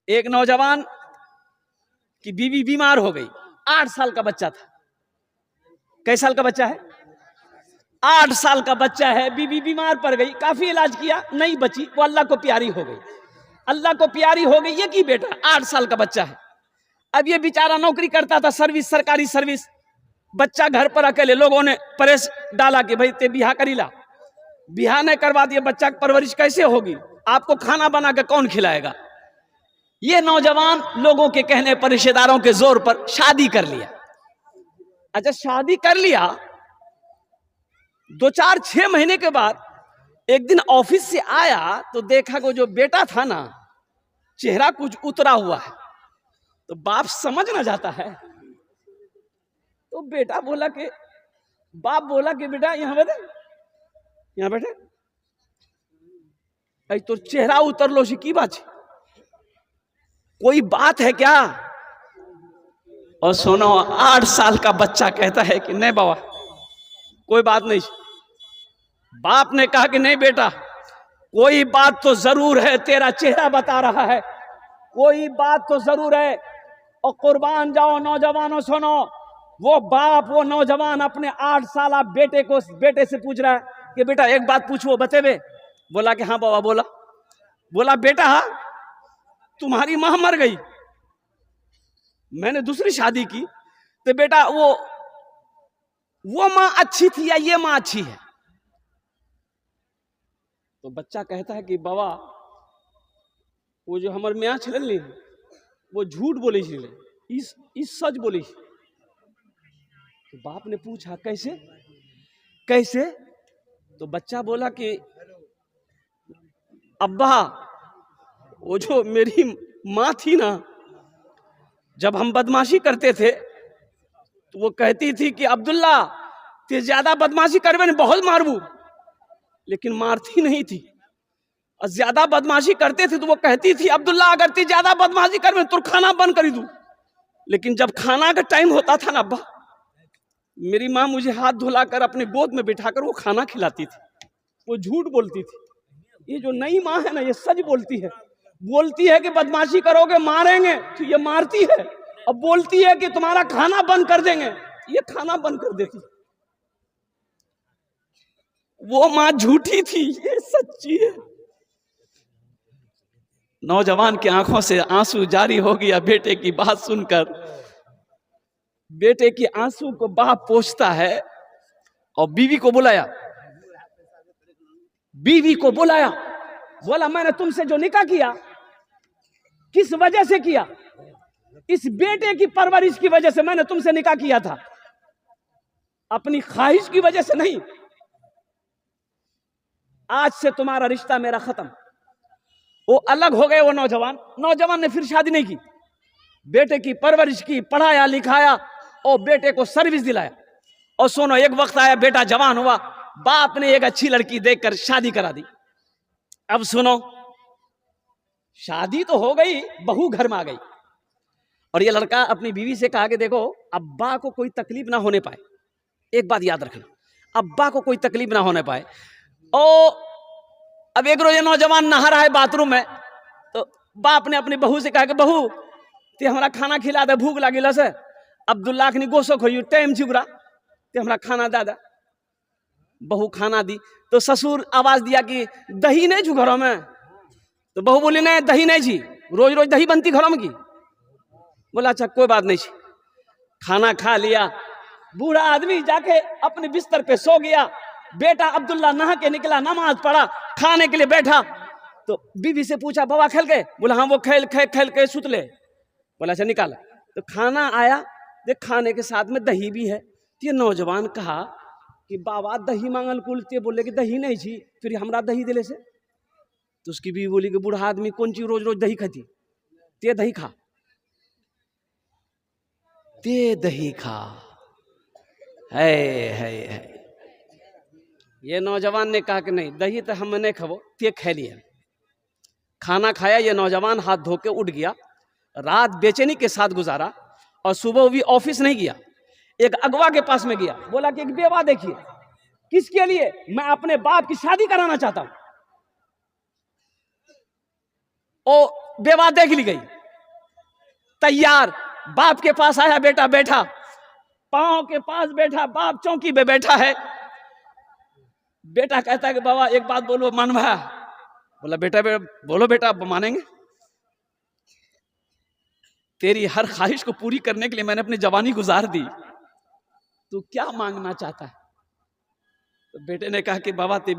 एक नौजवान की बीवी बीमार हो गई, 8 साल का बच्चा था। कई साल का बच्चा है? 8 साल का बच्चा है। बीवी बीमार पड़ गई, काफी इलाज किया, नहीं बची, वो अल्लाह को प्यारी हो गई। अल्लाह को प्यारी हो गई, ये की बेटा 8 साल का बच्चा है। अब ये बेचारा नौकरी करता था, सर्विस, सरकारी सर्विस। बच्चा घर पर अकेले, लोगों ने प्रेस डाला कि भाई ते बिहा करी ला। बिहा नहीं करवा दिया, बच्चा की परवरिश कैसे होगी? आपको खाना बना के कौन खिलाएगा? ये नौजवान लोगों के कहने पर, रिश्तेदारों के जोर पर शादी कर लिया। अच्छा, शादी कर लिया, 2-4-6 महीने के बाद एक दिन ऑफिस से आया तो देखा कि जो बेटा था ना, चेहरा कुछ उतरा हुआ है। तो बाप समझ ना जाता है। तो बेटा बोला कि, बाप बोला कि बेटा यहां बैठे, यहां बैठे, तो चेहरा उतर लो सी की बात है, कोई बात है क्या? और सुनो, 8 साल का बच्चा कहता है कि नहीं बाबा, कोई बात नहीं। बाप ने कहा कि नहीं बेटा, कोई बात तो जरूर है, तेरा चेहरा बता रहा है, कोई बात तो जरूर है। और कुर्बान जाओ नौजवानों, सुनो, वो बाप, वो नौजवान अपने 8 साल बेटे से पूछ रहा है कि बेटा एक बात पूछो, बतेबे? बोला कि हाँ बाबा। बोला बेटा, तुम्हारी मां मर गई, मैंने दूसरी शादी की, तो बेटा वो मां अच्छी थी या ये मां अच्छी है? तो बच्चा कहता है कि बाबा, वो जो हमारे मियाँ छलन ली, वो झूठ बोली छे, इस सच बोली। तो बाप ने पूछा कैसे कैसे? तो बच्चा बोला कि अब्बा, वो जो मेरी माँ थी ना, जब हम बदमाशी करते थे तो वो कहती थी कि अब्दुल्ला ते ज्यादा बदमाशी करवे ने बहुत मारबू, लेकिन मारती नहीं थी। और ज्यादा बदमाशी करते थे तो वो कहती थी अब्दुल्ला अगर ते ज्यादा बदमाशी करवे तो खाना बंद कर दूं, लेकिन जब खाना का टाइम होता था ना अब्बा, मेरी माँ मुझे हाथ धुलाकर अपने गोद में बिठाकर वो खाना खिलाती थी। वो झूठ बोलती थी। ये जो नई माँ है ना, ये सच बोलती है कि बदमाशी करोगे मारेंगे, तो ये मारती है। अब बोलती है कि तुम्हारा खाना बंद कर देंगे, ये खाना बंद कर देती। वो माँ झूठी थी, ये सच्ची है। नौजवान की आंखों से आंसू जारी हो गया बेटे की बात सुनकर। बेटे की आंसू को बाप पोंछता है और बीवी को बुलाया। बोला मैंने तुमसे जो निकाह किया, किस वजह से किया? इस बेटे की परवरिश की वजह से मैंने तुमसे निकाह किया था, अपनी ख्वाहिश की वजह से नहीं। आज से तुम्हारा रिश्ता मेरा खत्म। वो अलग हो गए। वो नौजवान ने फिर शादी नहीं की, बेटे की परवरिश की, पढ़ाया लिखाया और बेटे को सर्विस दिलाया। और सुनो, एक वक्त आया, बेटा जवान हुआ, बाप ने एक अच्छी लड़की देखकर शादी करा दी। अब सुनो, शादी तो हो गई, बहू घर में आ गई, और ये लड़का अपनी बीवी से कहा कि देखो, अब्बा को कोई तकलीफ ना होने पाए, एक बात याद रखना, अब्बा को कोई तकलीफ ना होने पाए। और अब एक रोज नौजवान नहा रहा है बाथरूम में, तो बाप ने अपनी बहू से कहा कि बहू ते हमारा खाना खिला दे, भूख लगी लस। अब्दुल्ला ने गोसो खोई टाइम चुगरा, ते हमारा खाना दादा। बहू खाना दी तो ससुर आवाज दिया कि दही नहीं छू घरों में। तो बहू बोली नहीं, दही नहीं छी, रोज रोज दही बनती घरों में की। बोला अच्छा कोई बात नहीं छी। खाना खा लिया, बूढ़ा आदमी जाके अपने बिस्तर पे सो गया। बेटा अब्दुल्ला नहा के निकला, नमाज पढ़ा, खाने के लिए बैठा तो बीवी से पूछा बाबा खेल गए? बोला हाँ, वो खेल के सुतले। बोला अच्छा निकाला। तो खाना आया, देख खाने के साथ में दही भी है। तो ये नौजवान कहा कि बाबा दही मांगल कुलते, बोले कि दही नहीं छी, फिर हमरा दही दिले से। तो उसकी बीवी बोली कि बूढ़ा आदमी कौन चीज रोज रोज दही खाती, ते दही खा, ते दही खा। है ये नौजवान ने कहा कि नहीं, दही तो हम नहीं खाबो, ते खा लिया। खाना खाया, ये नौजवान हाथ धो के उठ गया, रात बेचैनी के साथ गुजारा और सुबह भी ऑफिस नहीं गया। एक अगवा के पास में गया, बोला कि एक बेवा देखिए। किसके लिए? मैं अपने बाप की शादी कराना चाहता हूं। ओ बेवा देख ली गई। तैयार। बाप के पास आया, बेटा बैठा, पांव के पास बैठा, बाप चौकी पे बैठा है। बेटा कहता है कि बाबा एक बात बोलो, मानवा। बोला बेटा बोलो बेटा, आप मानेंगे? तेरी हर ख्वाहिश को पूरी करने के लिए मैंने अपनी जवानी गुजार दी, तू क्या मांगना चाहता है? तो बेटे ने कहा कि बाबा तेरी